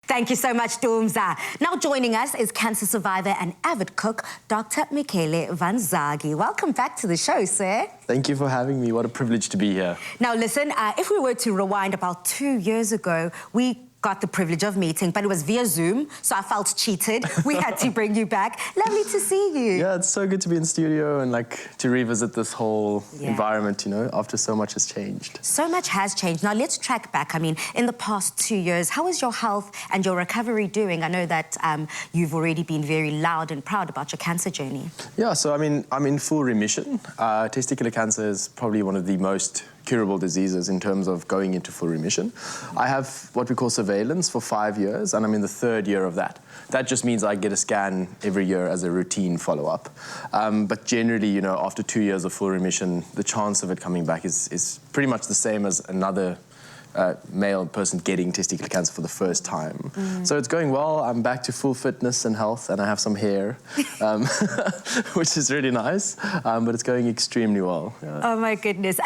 Thank you so much, Doomza. Now joining us is cancer survivor and avid cook, Dr. Michele Vanzaghi. Welcome back to the show, sir. Thank you for having me. What a privilege to be here. Now listen, if we were to rewind about 2 years ago, we got the privilege of meeting, but it was via Zoom, so I felt cheated. We had to bring you back. Lovely to see you. Yeah, it's so good to be in studio and to revisit this whole environment, after so much has changed. So much has changed. Now let's track back. I mean, in the past 2 years, how is your health and your recovery doing? I know that you've already been very loud and proud about your cancer journey. Yeah, so I'm in full remission. Testicular cancer is probably one of the most curable diseases in terms of going into full remission. I have what we call surveillance for 5 years, and I'm in the 3rd year of that. That just means I get a scan every year as a routine follow-up. But generally, after 2 years of full remission, the chance of it coming back is pretty much the same as another male person getting testicular cancer for the first time. So it's going well. I'm back to full fitness and health, and I have some hair, which is really nice, but it's going extremely well. Yeah. Oh my goodness.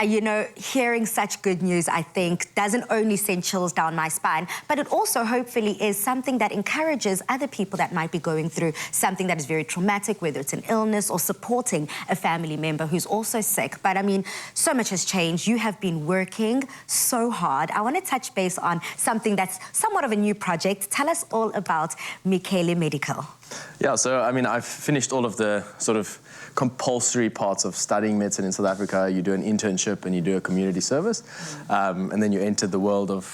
Hearing such good news, I think, doesn't only send chills down my spine, but it also hopefully is something that encourages other people that might be going through something that is very traumatic, whether it's an illness or supporting a family member who's also sick. But I mean, so much has changed. You have been working so hard. I want to touch base on something that's somewhat of a new project. Tell us all about Michele Medical. Yeah, so I mean, I've finished all of the sort of compulsory parts of studying medicine in South Africa. You do an internship and you do a community service, and then you enter the world of,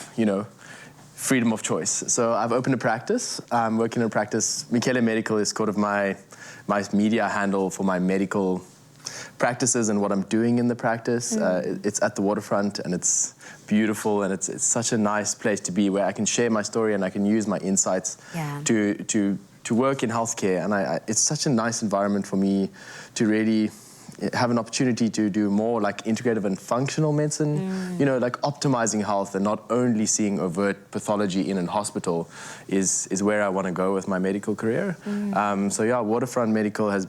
freedom of choice. So I've opened a practice. I'm working in a practice. Michele Medical is sort of my media handle for my medical practices and what I'm doing in the practice. It's at the waterfront, and it's beautiful, and it's such a nice place to be where I can share my story and I can use my insights to work in healthcare. And it's such a nice environment for me to really have an opportunity to do more like integrative and functional medicine, like optimizing health and not only seeing overt pathology in a hospital is where I want to go with my medical career. So yeah, Waterfront Medical it's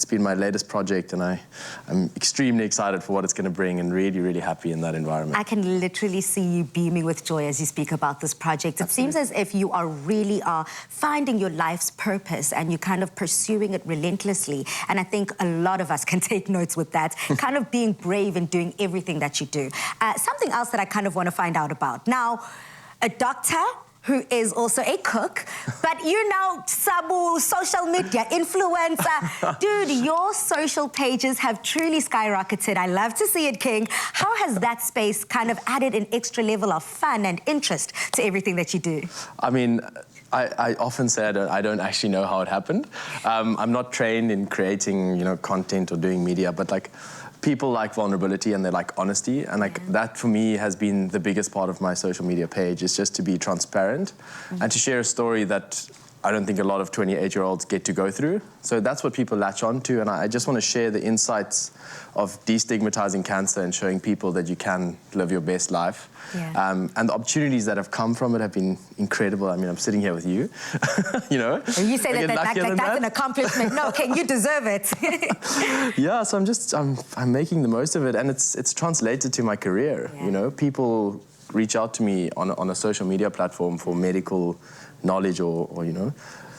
been my latest project, and I'm extremely excited for what it's going to bring and really, really happy in that environment. I can literally see you beaming with joy as you speak about this project. It seems as if you really are finding your life's purpose and you're kind of pursuing it relentlessly. And I think a lot of us can take notes with that, kind of being brave and doing everything that you do. Something else that I kind of want to find out about. Now, a doctor who is also a cook, but you're now Sabu, social media influencer. Dude, your social pages have truly skyrocketed. I love to see it, King. How has that space kind of added an extra level of fun and interest to everything that you do? I mean, I often say I don't actually know how it happened. I'm not trained in creating, content or doing media, but people like vulnerability and they like honesty, and that for me has been the biggest part of my social media page, is just to be transparent and to share a story that I don't think a lot of 28-year-olds get to go through. So that's what people latch on to, and I just want to share the insights of destigmatizing cancer and showing people that you can live your best life. And the opportunities that have come from it have been incredible. I mean, I'm sitting here with you, You say that's an accomplishment. No, King, you deserve it. Yeah, so I'm making the most of it, and it's translated to my career. People reach out to me on a social media platform for medical knowledge or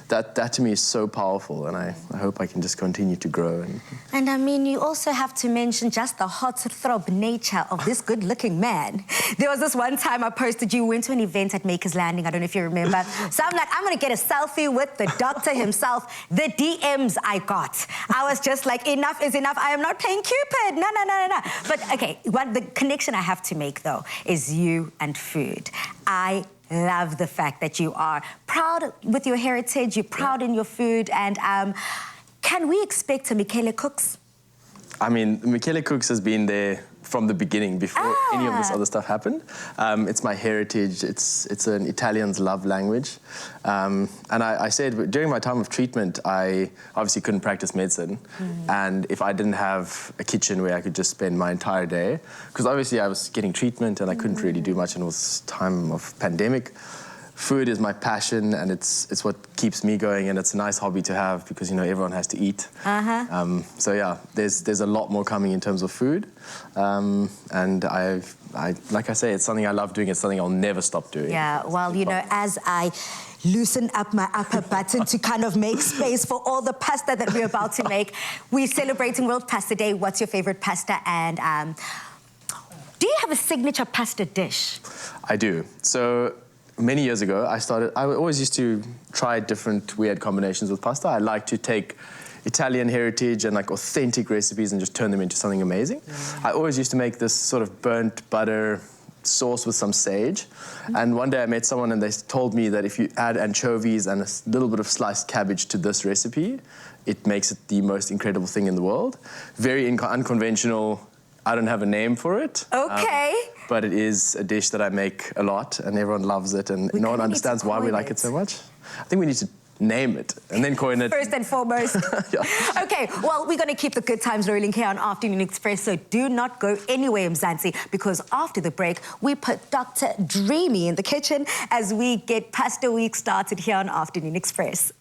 that to me is so powerful, and I hope I can just continue to grow. And I mean, you also have to mention just the heartthrob nature of this good-looking man. There was this one time I posted you went to an event at Maker's Landing. I don't know if you remember. So I'm like, I'm going to get a selfie with the doctor himself. The DMs I got, I was just like, enough is enough. I am not playing Cupid. No. But okay, what the connection I have to make, though, is you and food. I love the fact that you are proud with your heritage, you're proud in your food, and can we expect a Michele Cooks? I mean, Michele Cooks has been there from the beginning, before any of this other stuff happened. It's my heritage, it's an Italian's love language. And I said, during my time of treatment, I obviously couldn't practice medicine. And if I didn't have a kitchen where I could just spend my entire day, because obviously I was getting treatment and I couldn't really do much, and it was time of pandemic, food is my passion, and it's what keeps me going, and it's a nice hobby to have because, everyone has to eat. So yeah, there's a lot more coming in terms of food, and like I say, it's something I love doing. It's something I'll never stop doing. Yeah, well, as I loosen up my upper button to kind of make space for all the pasta that we're about to make, we're celebrating World Pasta Day. What's your favorite pasta? And do you have a signature pasta dish? I do. So many years ago, I always used to try different weird combinations with pasta. I like to take Italian heritage and like authentic recipes and just turn them into something amazing. I always used to make this sort of burnt butter sauce with some sage. And one day I met someone and they told me that if you add anchovies and a little bit of sliced cabbage to this recipe, it makes it the most incredible thing in the world. Very unconventional. I don't have a name for it. Okay. But it is a dish that I make a lot and everyone loves it and no one understands why we like it so much. I think we need to name it and then coin it. First and foremost. Yeah. Okay, well, we're going to keep the good times rolling here on Afternoon Express, so do not go anywhere, Mzansi, because after the break, we put Dr. Dreamy in the kitchen as we get Pasta Week started here on Afternoon Express.